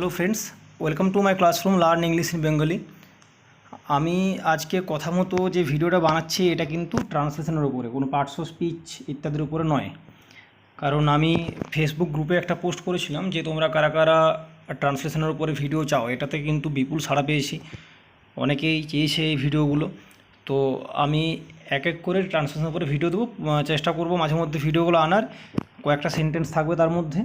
Hello friends, welcome to my classroom learn English in Bengali. আমি আজকে কথা মতো যে ভিডিওটা বানাচ্ছি এটা কিন্তু ট্রান্সলেশনের উপরে, কোনো পার্টস অফ স্পিচ ইত্যাদির উপরে নয়। কারণ আমি ফেসবুক গ্রুপে একটা পোস্ট করেছিলাম যে তোমরা কারা কারা ট্রান্সলেশনের উপরে ভিডিও চাও। এটাতে কিন্তু বিপুল সাড়া পেয়েছি, অনেকেই চেয়েছে এই ভিডিওগুলো। তো আমি এক এক করে ট্রান্সলেশনের উপরে ভিডিও দেবো, চেষ্টা করব মাঝে মধ্যে ভিডিওগুলো আনার। কয়েকটা সেন্টেন্স থাকবে তার মধ্যে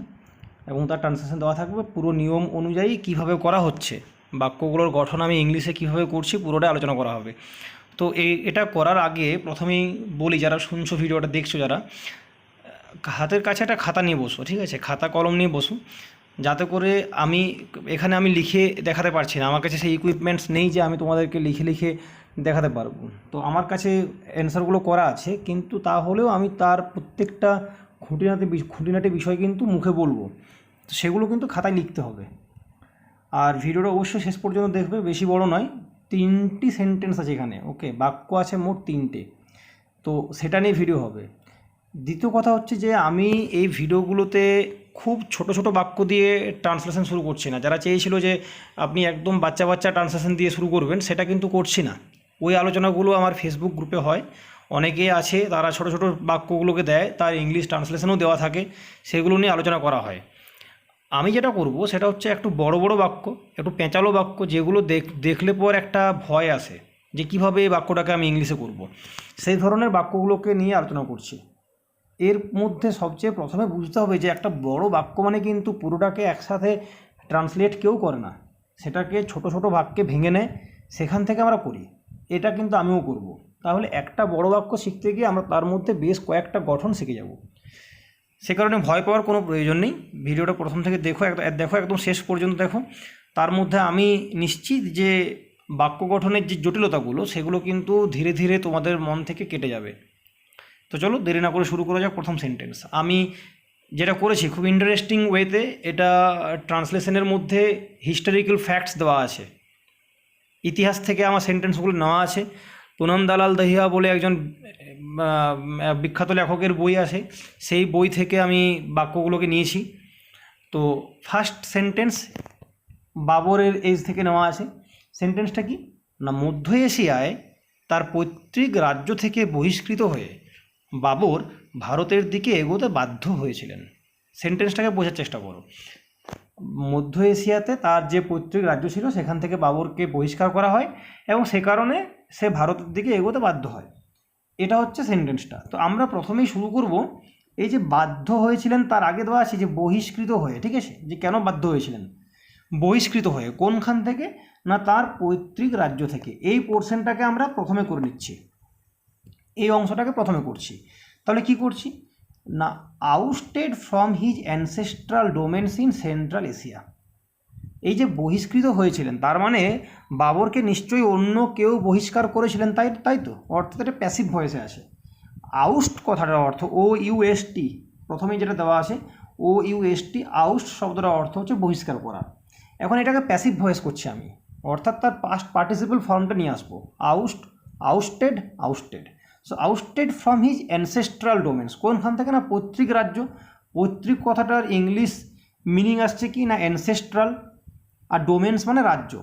এবং তার ট্রান্সলেশন দেওয়া থাকবে, পুরো নিয়ম অনুযায়ী কিভাবে করা হচ্ছে, বাক্যগুলোর গঠন আমি ইংলিশে কিভাবে করছি পুরোটাই আলোচনা করা হবে। তো এটা করার আগে প্রথমেই বলি, যারা শুনছো ভিডিওটা দেখছো, যারা হাতের কাছে একটা খাতা নিয়ে বসো, ঠিক আছে? খাতা কলম নিয়ে বসো, যাতে করে আমি লিখে দেখাতে পারছি না, আমার কাছে সেই ইকুইপমেন্টস নেই যে আমি তোমাদেরকে লিখে লিখে দেখাতে পারবো। তো আমার কাছে অ্যান্সারগুলো করা আছে, কিন্তু তাহলেও আমি তার প্রত্যেকটা খুঁটিনাটি বিষয় কিন্তু মুখে বলবো, তো সেগুলো কিন্তু খাতায় লিখতে হবে। আর ভিডিওটা অবশ্যই শেষ পর্যন্ত দেখবে, বেশি বড় নয়, 3টি সেন্টেন্স আছে এখানে, ওকে? বাক্য আছে মোট 3টে, তো সেটা নিয়ে ভিডিও হবে। দ্বিতীয় কথা হচ্ছে যে আমি এই ভিডিওগুলোতে খুব ছোট ছোট বাক্য দিয়ে ট্রান্সলেশন শুরু করছি না। যারা চেয়েছিল যে আপনি একদম বাচ্চা বাচ্চা ট্রান্সলেশন দিয়ে শুরু করবেন, সেটা কিন্তু করছি না। ওই আলোচনাগুলো আমার ফেসবুক গ্রুপে হয়, অনেকে আছে তারা ছোট ছোট বাক্যগুলোকে দেয়, তার ইংলিশ ট্রান্সলেশনও দেওয়া থাকে, সেগুলো নিয়ে আলোচনা করা হয়। আমি যেটা করব সেটা হচ্ছে একটু বড় বড় বাক্য, একটু পেঁচালো বাক্য, যেগুলো দেখলে পর একটা ভয় আসে যে কীভাবে এই বাক্যটাকে আমি ইংলিশে করব, সেই ধরনের বাক্যগুলোকে নিয়ে আলোচনা করছি। এর মধ্যে সবচেয়ে প্রথমে বুঝতে হবে যে একটা বড় বাক্য মানে কিন্তু পুরোটাকে একসাথে ট্রান্সলেট কেউ করে না, সেটাকে ছোট ছোট বাক্যে ভেঙে নেয়, সেখান থেকে আমরা করি। এটা কিন্তু আমিও করব। তাহলে একটা বড় বাক্য শিখতে গিয়ে আমরা তার মধ্যে বেশ কয়েকটা গঠন শিখে যাব। সে কারণে ভয় পাওয়ার কোনো প্রয়োজন নেই। ভিডিওটা প্রথম থেকে দেখো একদম শেষ পর্যন্ত দেখো। তার মধ্যে আমি নিশ্চিত যে বাক্য গঠনের যে জটিলতাগুলো, সেগুলো কিন্তু ধীরে ধীরে তোমাদের মন থেকে কেটে যাবে। তো চলো দেরি না করে শুরু করা যাক। প্রথম সেন্টেন্স আমি যেটা করেছি খুব ইন্টারেস্টিং ওয়েতে, এটা ট্রান্সলেশনের মধ্যে হিস্টোরিক্যাল ফ্যাক্টস দেওয়া আছে, ইতিহাস থেকে আমার সেন্টেন্সগুলো নেওয়া আছে। পুনম দালাল দহিয়া বলে একজন বিখ্যাত লেখকের বই আছে, সেই বই থেকে আমি বাক্যগুলোকে নিয়েছি। তো ফার্স্ট সেন্টেন্স বাবরের এজ থেকে নেওয়া আছে। সেন্টেন্সটা কি না, মধ্য এশিয়ায় তার পৈতৃক রাজ্য থেকে বহিষ্কৃত হয়ে বাবর ভারতের দিকে এগোতে বাধ্য হয়েছিলেন। সেন্টেন্সটাকে বোঝার চেষ্টা করো। মধ্য এশিয়াতে তার যে পৈতৃক রাজ্য ছিল সেখান থেকে বাবরকে বহিষ্কার করা হয় এবং সে কারণে সে ভারতের দিকে এগোতে বাধ্য হয়। এটা হচ্ছে সেন্টেন্সটা। তো আমরা প্রথমেই শুরু করব, এই যে বাধ্য হয়েছিলেন তার আগে দেওয়া আছে যে বহিষ্কৃত হয়ে, ঠিক আছে? যে কেন বাধ্য হয়েছিলেন, বহিষ্কৃত হয়ে কোনখান থেকে না তার পৈতৃক রাজ্য থেকে। এই পোর্শনটাকে আমরা প্রথমে করে নিচ্ছি, এই অংশটাকে প্রথমে করছি। তাহলে কি করছি না, ousted from his ancestral domains in central Asia. এই যে বহিষ্কৃত হয়েছিলেন, তার মানে বাবরকে নিশ্চয়ই অন্য কেউ বহিষ্কার করেছিলেন, তাই তো? অর্থাৎ এটা প্যাসিভ ভয়েসে আছে। আউস্ট কথাটার অর্থ OUST, প্রথমেই যেটা দেওয়া আছে OUST, আউস্ট শব্দটার অর্থ হচ্ছে বহিষ্কার করা। এখন এটাকে প্যাসিভ ভয়েস করছি আমি, অর্থাৎ তার পাস্ট পার্টিসিপল ফর্মটা নিয়ে আসবো। Ousted. So ousted from his ancestral domains, কোনখান থেকে না পৈতৃক রাজ্য। পৈতৃক কথাটার ইংলিশ মিনিং আসছে কি না অ্যানসেস্ট্রাল, আর ডোমেন্স মানে রাজ্য,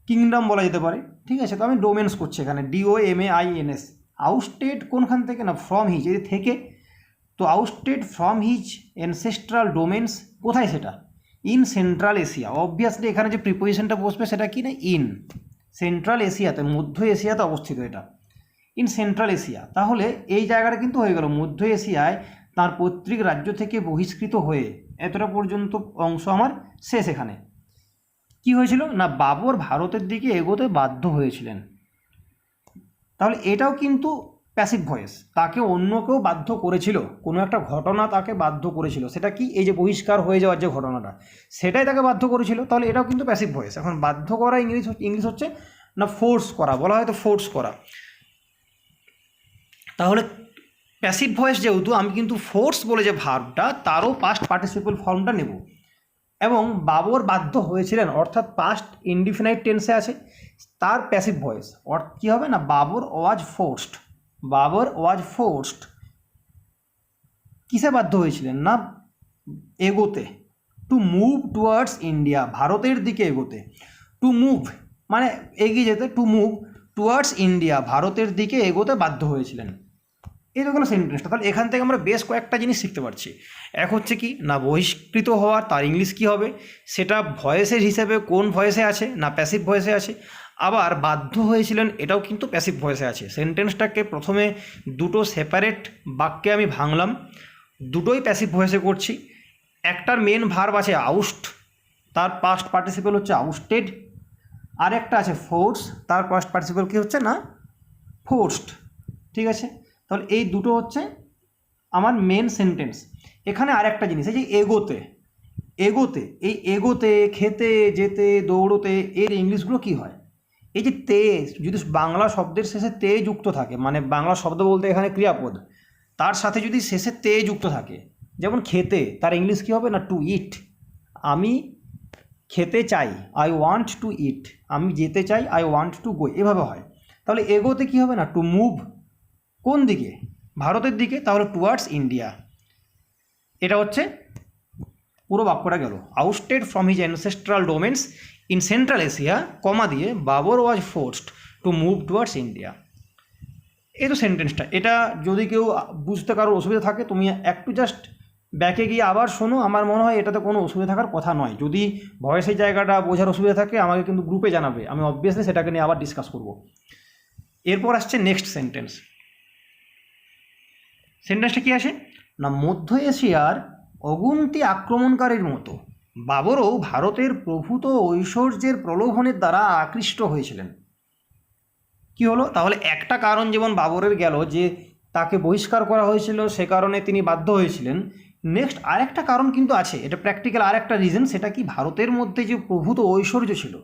কিংডম বলা যেতে পারে, ঠিক আছে? তো আমি ডোমেন্স করছি এখানে, DOMAINS। আউস্টেড কোনখান থেকে না ফ্রম হিজ, এই থেকে। তো ousted from his ancestral domains, কোথায় সেটা? In central Asia. অবভিয়াসলি এখানে যে প্রিপোজিশনটা বসবে সেটা কি না, ইন সেন্ট্রাল এশিয়াতে, মধ্য এশিয়াতে অবস্থিত এটা, ইন সেন্ট্রাল এশিয়া। তাহলে এই জায়গাটা কিন্তু হয়ে গেল মধ্য এশিয়ায় তার পৈতৃক রাজ্য থেকে বহিষ্কৃত হয়ে, এতটা পর্যন্ত অংশ আমার শেষ। এখানে কি হয়েছিল না, বাবর ভারতের দিকে এগোতে বাধ্য হয়েছিলেন। তাহলে এটাও কিন্তু প্যাসিভ ভয়েস, তাকে অন্য কেউ বাধ্য করেছিল, কোনো একটা ঘটনা তাকে বাধ্য করেছিল। সেটা কি, এই যে বহিষ্কার হয়ে যাওয়ার যে ঘটনাটা, সেটাই তাকে বাধ্য করেছিল। তাহলে এটাও কিন্তু প্যাসিভ ভয়েস। এখন বাধ্য করা ইংলিশ হচ্ছে না ফোর্স করা, বলা হয় তো ফোর্স করা। তাহলে প্যাসিভ ভয়েস যেহেতু, আমি কিন্তু ফোর্স বলে যে ভার্বটা, তারও পাস্ট পার্টিসিপল ফর্মটা নেব। এবং বাবর বাধ্য হয়েছিলেন অর্থাৎ পাস্ট ইনডিফিনাইট টেন্সে আছে, তার প্যাসিভ ভয়েস কী হবে না, বাবর ওয়াজ ফোর্সড। কিসে বাধ্য হয়েছিলেন না, এগোতে, টু মুভ টুয়ার্ডস ইন্ডিয়া, ভারতের দিকে এগোতে। টু মুভ মানে এগিয়ে যেতে, টু মুভ টুয়ার্ডস ইন্ডিয়া, ভারতের দিকে এগোতে বাধ্য হয়েছিলেন। এই তো গেলো সেন্টেন্সটা। তাহলে এখান থেকে আমরা বেশ কয়েকটা জিনিস শিখতে পারছি। এক হচ্ছে কি না বহিষ্কৃত হওয়া, তার ইংলিশ কী হবে, সেটা ভয়েসের হিসেবে কোন ভয়েসে আছে না প্যাসিভ ভয়েসে আছে। আবার বাধ্য হয়েছিলেন এটাও কিন্তু প্যাসিভ ভয়েসে আছে। সেন্টেন্সটাকে প্রথমে দুটো সেপারেট বাক্যে আমি ভাঙলাম, দুটোই প্যাসিভ ভয়েসে করছি। একটার মেন ভার্ব আছে আউস্ট, তার পাস্ট পার্টিসিপল হচ্ছে আউস্টেড। আর একটা আছে ফোর্স, তার পাস্ট পার্টিসিপল কী হচ্ছে না ফোর্সড। ঠিক আছে, তাহলে এই দুটো হচ্ছে আমার মেন সেন্টেন্স। এখানে আর একটা জিনিস, এই যে এগোতে, এগোতে, এই এগোতে, খেতে, যেতে, দৌড়োতে, এর ইংলিশগুলো কী হয়? এই যে তে, যদি বাংলা শব্দের শেষে তে যুক্ত থাকে, মানে বাংলা শব্দ বলতে এখানে ক্রিয়াপদ, তার সাথে যদি শেষে তে যুক্ত থাকে, যেমন খেতে, তার ইংলিশ কী হবে না টু ইট। আমি খেতে চাই, আই ওয়ান্ট টু ইট। আমি যেতে চাই, আই ওয়ান্ট টু গো, এভাবে হয়। তাহলে এগোতে কী হবে না টু মুভ, কোন দিকে? ভারতের দিকে, তাহলে টুয়ার্ডস ইন্ডিয়া। এটা হচ্ছে পুরো বাক্যটা গেল। Ousted from his ancestral domains in central Asia, comma দিয়ে Babur was forced to move towards India. এই তো সেন্টেন্সটা। এটা যদি কেউ বুঝতে কারো অসুবিধা থাকে, তুমি একটু জাস্ট ব্যাকে গিয়ে আবার শোনো। আমার মনে হয় এটাতে কোনো অসুবিধা থাকার কথা নয়। যদি ভয়েসের জায়গাটা বোঝার অসুবিধা থাকে আমাকে কিন্তু গ্রুপে জানাবে, আমি অবভিয়াসলি সেটাকে নিয়ে আবার ডিসকাস করব। এরপর আসছে নেক্সট সেন্টেন্স। সেন্টেন্সটা কী আসে না মধ্য এশিয়ার অগুন্তি আক্রমণকারীর মতো বাবরও ভারতের প্রভূত ঐশ্বর্যের প্রলোভনের দ্বারা আকৃষ্ট হয়েছিলেন। কি হলো? তাহলে একটা কারণ যেমন বাবরের গেল যে তাকে বহিষ্কার করা হয়েছিল, সে কারণে তিনি বাধ্য হয়েছিলেন। নেক্সট আরেকটা কারণ কিন্তু আছে, এটা প্র্যাকটিক্যাল আরেকটা রিজন। সেটা কি, ভারতের মধ্যে যে প্রভূত ঐশ্বর্য ছিল,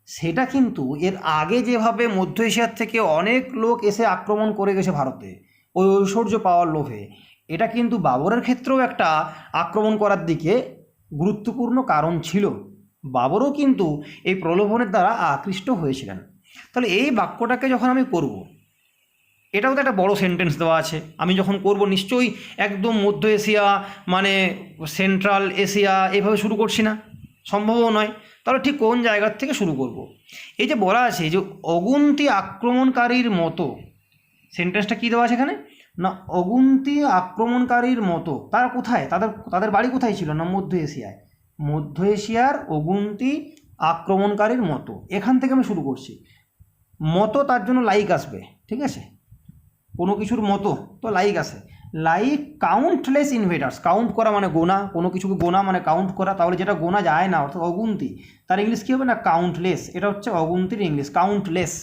সেটা কিন্তু এর আগে যেভাবে মধ্য এশিয়ার থেকে অনেক লোক এসে আক্রমণ করে গেছে ভারতে ওই ঐশ্বর্য পাওয়ার লোভে, এটা কিন্তু বাবরের ক্ষেত্রেও একটা আক্রমণ করার দিকে গুরুত্বপূর্ণ কারণ ছিল। বাবরও কিন্তু এই প্রলোভনের দ্বারা আকৃষ্ট হয়েছিলেন। তাহলে এই বাক্যটাকে যখন আমি করব, এটাও তো একটা বড় সেন্টেন্স দেওয়া আছে। আমি যখন করব নিশ্চয়ই একদম মধ্য এশিয়া মানে সেন্ট্রাল এশিয়া এভাবে শুরু করছি না, সম্ভবও নয়। তাহলে ঠিক কোন জায়গার থেকে শুরু করব? এই যে বলা আছে যে অগুন্তি আক্রমণকারীর মতো, সেন্টেন্সটা কী দেওয়া আছে এখানে না অগুন্তি আক্রমণকারীর মতো। তারা কোথায়, তাদের বাড়ি কোথায় ছিল না মধ্য এশিয়ায়। মধ্য এশিয়ার অগুন্তি আক্রমণকারীর মতো, এখান থেকে আমি শুরু করছি। মতো তার জন্য লাইক আসবে, ঠিক আছে, কোনো কিছুর মতো তো লাইক আসে। লাইক কাউন্টলেস ইনভেডার্স, কাউন্ট করা মানে গোনা, কোনো কিছুকে গোনা মানে কাউন্ট করা। তাহলে যেটা গোনা যায় না অর্থাৎ অগুন্তি, তার ইংলিশ কী হবে না কাউন্টলেস। এটা হচ্ছে অগুন্তির ইংলিশ, কাউন্টলেস,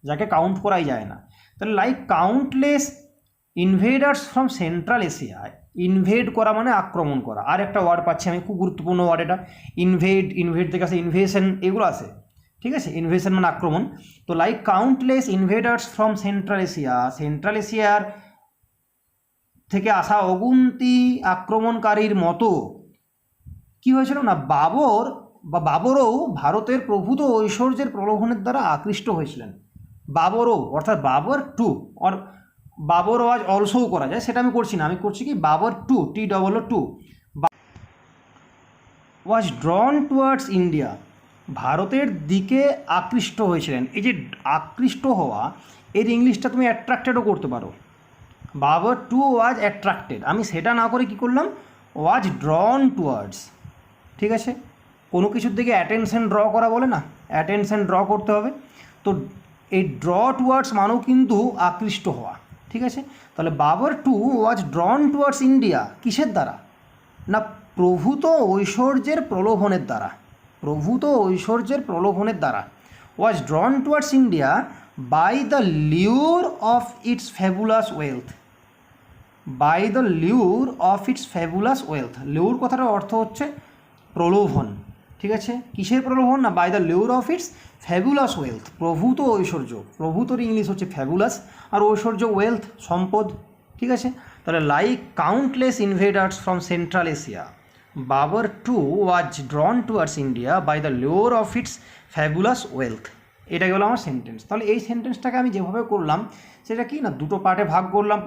যাকে কাউন্ট করাই যায় না। তাহলে like countless invaders from central Asia, invade করা মানে আক্রমণ করা। আর একটা ওয়ার্ড পাচ্ছি আমি, খুব গুরুত্বপূর্ণ ওয়ার্ড এটা, ইনভেড। ইনভেড থেকে আসে ইনভেশন, এগুলো আসে, ঠিক আছে। ইনভেশন মানে আক্রমণ। তো like countless invaders from central Asia, central এশিয়ার থেকে আসা অগুন্তি আক্রমণকারীর মতো কি হয়েছিল না বাবরও ভারতের প্রভূত ঐশ্বর্যের প্রলোভনের দ্বারা আকৃষ্ট হয়েছিলেন। বাবরও অর্থাৎ বাবর টু, আর বাবর ওয়াজ অলসোও করা যায়, সেটা আমি করছি না। আমি করছি কি বাবর টু, TOO2, ওয়াজ ড্রন টুয়ার্ডস ইন্ডিয়া, ভারতের দিকে আকৃষ্ট হয়েছিলেন। এই যে আকৃষ্ট হওয়া, এর ইংলিশটা তুমি অ্যাট্রাক্টেডও করতে পারো। বাবর টু ওয়াজ অ্যাট্রাক্টেড, আমি সেটা না করে কি করলাম ওয়াজ ড্রন টুয়ার্ডস, ঠিক আছে। কোনো কিছুর দিকে অ্যাটেনশন ড্র করা বলে না, অ্যাটেনশন ড্র করতে হবে। তো এই ড্র টুয়ার্ডস মানেও কিন্তু আকৃষ্ট হওয়া, ঠিক আছে। তাহলে Babur too was drawn towards India, কিসের দ্বারা না প্রভূত ঐশ্বর্যের প্রলোভনের দ্বারা, প্রভূত ঐশ্বর্যের প্রলোভনের দ্বারা। Was drawn towards India by the lure of its fabulous wealth, by the lure of its fabulous wealth. Lure কথাটার অর্থ হচ্ছে প্রলোভন, ঠিক আছে। কিসের প্রলোভন না by the lure of its fabulous wealth, প্রভূত ঐশ্বর্য। প্রভূতর ইংলিশ হচ্ছে ফ্যাবুলাস, আর ঐশ্বর্য ওয়েলথ সম্পদ, ঠিক আছে। তাহলে like countless invaders from central Asia, Babur too was drawn towards India by the lure of its fabulous wealth. এটা গেল আমার সেন্টেন্স। তাহলে এই সেন্টেন্সটাকে আমি যেভাবে করলাম সেটা কি না দুটো পার্টে ভাগ করলাম।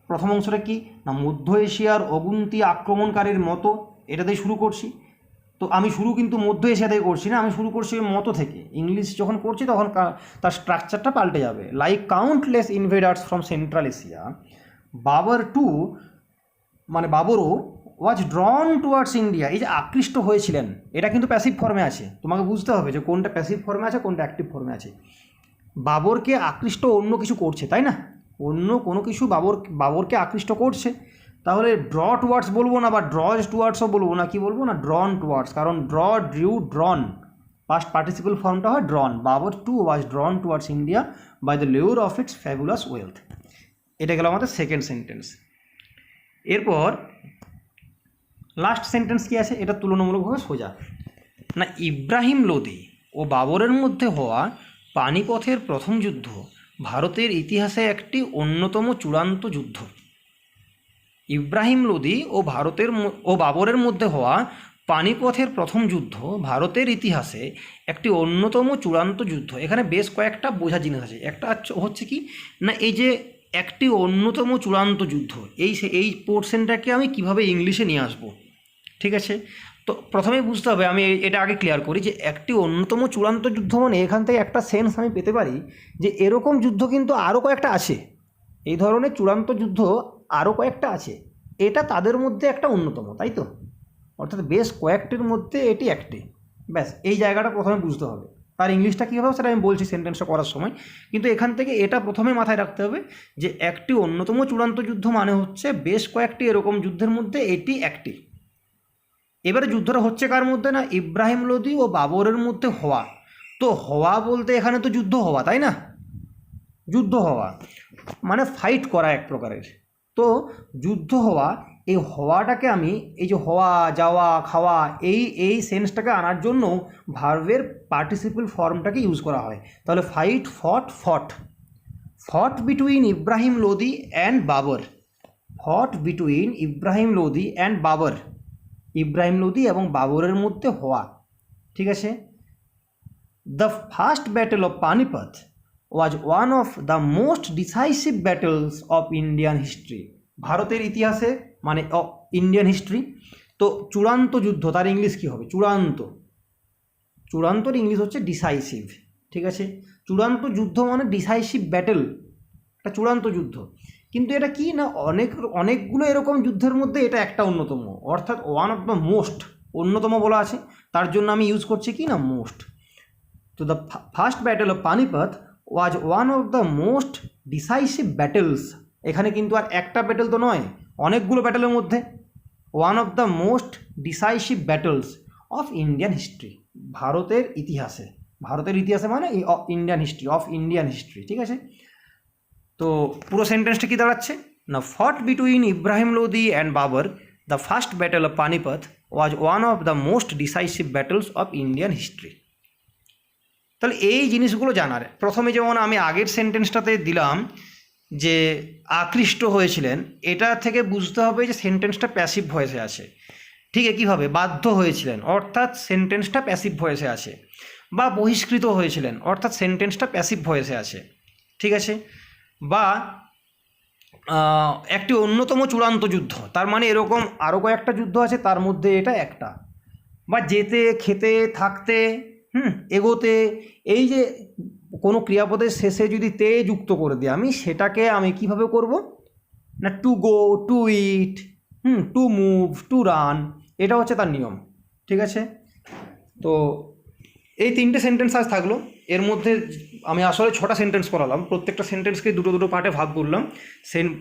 প্রথম অংশটা কি না মধ্য এশিয়ার অগুন্তি আক্রমণকারীর মতো, এটাতেই শুরু করছি। তো আমি শুরু কিন্তু মধ্য এশিয়া থেকে করছি না, আমি শুরু করছি মতো থেকে। ইংলিশ যখন করছি তখন তার স্ট্রাকচারটা পাল্টে যাবে। Like countless invaders from central Asia, Babur too মানে বাবরও ওয়াজ ড্রন টুয়ার্ডস ইন্ডিয়া। এই যে আকৃষ্ট হয়েছিলেন, এটা কিন্তু প্যাসিভ ফর্মে আছে, তোমাকে বুঝতে হবে যে কোনটা প্যাসিভ ফর্মে আছে কোনটা অ্যাক্টিভ ফর্মে আছে। বাবরকে আকৃষ্ট অন্য কিছু করছে, তাই না? অন্য কোনো কিছু বাবরকে আকৃষ্ট করছে, তাহলে ড্র টুয়ার্ডস বলবো না, বা ড্রজ টুয়ার্ডসও বলবো না, কি বলবো না, ড্রন টুয়ার্ডস। কারণ draw, drew, drawn, past participle ফর্মটা হয় drawn. Babur too was drawn towards India by the lure of its fabulous wealth. এটা গেল আমাদের সেকেন্ড সেন্টেন্স। এরপর লাস্ট সেন্টেন্স কি আছে, এটা তুলনামূলকভাবে সোজা না। ইব্রাহিম লোদি ও বাবরের মধ্যে হওয়া পানিপথের প্রথম যুদ্ধ ভারতের ইতিহাসে একটি অন্যতম চূড়ান্ত যুদ্ধ। ইব্রাহিম লোদি ও বাবরের মধ্যে হওয়া পানিপথের প্রথম যুদ্ধ ভারতের ইতিহাসে একটি অন্যতম চূড়ান্ত যুদ্ধ। এখানে বেশ কয়েকটা বোঝা জিনিস আছে। একটা হচ্ছে কি না, এই যে একটি অন্যতম চূড়ান্ত যুদ্ধ, এই পোর্শনটাকে আমি কিভাবে ইংলিশে নিয়ে আসবো, ঠিক আছে? তো প্রথমেই বুঝতে হবে, আমি এটা আগে ক্লিয়ার করি যে একটি অন্যতম চূড়ান্ত যুদ্ধ মানে এখান থেকে একটা সেন্স আমি পেতে পারি যে এরকম যুদ্ধ কিন্তু আরও কয়েকটা আছে, এই ধরনের চূড়ান্ত যুদ্ধ আরও কয়েকটা আছে, এটা তাদের মধ্যে একটা অন্যতম, তাই তো? অর্থাৎ বেশ কয়েকটির মধ্যে এটি একটি। ব্যাস, এই জায়গাটা প্রথমে বুঝতে হবে। তার ইংলিশটা কী হবে সেটা আমি বলছি সেন্টেন্সটা করার সময়, কিন্তু এখান থেকে এটা প্রথমে মাথায় রাখতে হবে যে একটি অন্যতম চূড়ান্ত যুদ্ধ মানে হচ্ছে বেশ কয়েকটি এরকম যুদ্ধের মধ্যে এটি একটি। এবারে যুদ্ধটা হচ্ছে কার মধ্যে না, ইব্রাহিম লোদি ও বাবরের মধ্যে হওয়া। তো হওয়া বলতে এখানে তো যুদ্ধ হওয়া, তাই না? যুদ্ধ হওয়া মানে ফাইট করা এক প্রকারের। তো যুদ্ধ হওয়া, এই হওয়াটাকে আমি এই যে হওয়া, যাওয়া, খাওয়া, এই সেন্সটাকে আনার জন্য ভার্বের পার্টিসিপল ফর্মটাকে ইউজ করা হয়। তাহলে fight, fought between Ibrahim Lodi and Babur. Fought between Ibrahim Lodi and Babur, Ibrahim Lodi এবং বাবরের মধ্যে হওয়া, ঠিক আছে? The first battle of Panipat was one of the most decisive battles of Indian history. ভারতের ইতিহাসে মানে ইন্ডিয়ান হিস্ট্রি। তো চূড়ান্ত যুদ্ধ, তার ইংলিশ কী হবে? চূড়ান্তর ইংলিশ হচ্ছে ডিসাইসিভ, ঠিক আছে? চূড়ান্ত যুদ্ধ মানে ডিসাইসিভ ব্যাটেল, একটা চূড়ান্ত যুদ্ধ। কিন্তু এটা কি না, অনেকগুলো এরকম যুদ্ধের মধ্যে এটা একটা অন্যতম, অর্থাৎ ওয়ান অফ দ্য মোস্ট, অন্যতম বলা আছে, তার জন্য আমি ইউজ করছি কি না, মোস্ট। তো the first battle of Panipat was one of the most decisive battles. এখানে কিন্তু আর একটা ব্যাটেল তো নয়, অনেকগুলো ব্যাটেলের মধ্যে one of the most decisive battles of Indian history. ভারতের ইতিহাসে মানে ইন্ডিয়ান হিস্ট্রি, ঠিক আছে? তো পুরো সেন্টেন্সটা কি দাঁড়াচ্ছে না, fought between Ibrahim Lodi and Babur, the first battle of Panipat was one of the most decisive battles of Indian history. তাহলে এই জিনিসগুলো জানার প্রথমে, যেমন আমি আগের সেন্টেন্সটাতে দিলাম যে আকৃষ্ট হয়েছিলেন, এটা থেকে বুঝতে হবে যে সেন্টেন্সটা প্যাসিভ ভয়েসে আছে। ঠিক একইভাবে বাধ্য হয়েছিলেন অর্থাৎ সেন্টেন্সটা প্যাসিভ ভয়েসে আছে, বা বহিষ্কৃত হয়েছিলেন অর্থাৎ সেন্টেন্সটা প্যাসিভ ভয়েসে আছে, ঠিক আছে? বা একটি অন্যতম চূড়ান্ত যুদ্ধ, তার মানে এরকম আরও কয়েকটা যুদ্ধ আছে, তার মধ্যে এটা একটা। বা যেতে, খেতে, থাকতে, এগোতে, এই যে কোনো ক্রিয়াপদের শেষে যদি তে যুক্ত করে দিই আমি, সেটাকে আমি কিভাবে করব না, to go, to eat, to move, to run, এটা হচ্ছে তার নিয়ম, ঠিক আছে? তো এই তিনটে সেন্টেন্স আজ থাকলো। এর মধ্যে আমি আসলে 6টা সেন্টেন্স পড়ালাম, প্রত্যেকটা সেন্টেন্সকে দুটো পার্টে ভাগ করলাম।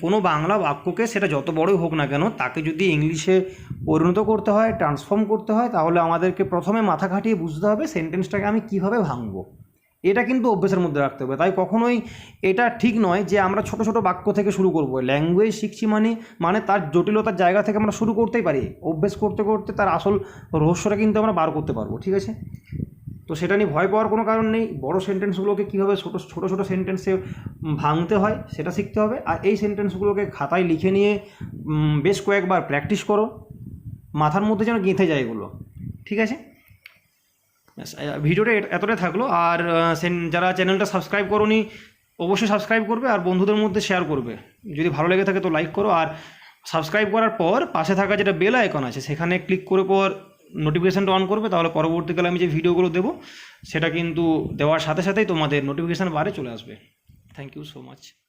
কোনো বাংলা বাক্যকে সেটা যত বড়ই হোক না কেন, তাকে যদি ইংলিশে পরিণত করতে হয়, ট্রান্সফর্ম করতে হয়, তাহলে আমাদেরকে প্রথমে মাথা খাটিয়ে বুঝতে হবে সেন্টেন্সটাকে আমি কিভাবে ভাঙবো। এটা কিন্তু অভ্যেসের মধ্যে রাখতে হবে। তাই কখনোই এটা ঠিক নয় যে আমরা ছোট ছোট বাক্য থেকে শুরু করব। ল্যাঙ্গুয়েজ শিখছি মানে তার জটিলতার জায়গা থেকে আমরা শুরু করতেই পারি, অভ্যেস করতে করতে তার আসল রহস্যটা কিন্তু আমরা বার করতে পারবো, ঠিক আছে? তো সেটা নিয়ে ভয় পাওয়ার কোনো কারণ নেই। বড় সেন্টেন্সগুলোকে কীভাবে ছোটো ছোটো সেন্টেন্সে ভাঙতে হয় সেটা শিখতে হবে। আর এই সেন্টেন্সগুলোকে খাতায় লিখে নিয়ে বেশ কয়েকবার প্র্যাকটিস করো, মাথার মধ্যে যেন গেঁথে যায় এগুলো, ঠিক আছে? ভিডিওটা এতটাই থাকলো। আর যারা চ্যানেলটা সাবস্ক্রাইব করোনি অবশ্যই সাবস্ক্রাইব করবে, আর বন্ধুদের মধ্যে শেয়ার করবে। যদি ভালো লেগে থাকে তো লাইক করো, আর সাবস্ক্রাইব করার পর পাশে থাকা যেটা বেল আইকন আছে সেখানে ক্লিক করে পর নোটিফিকেশানটা অন করবে, তাহলে পরবর্তীকালে আমি যে ভিডিওগুলো দেবো সেটা কিন্তু দেওয়ার সাথে সাথেই তোমাদের নোটিফিকেশান বারে চলে আসবে। Thank you so much.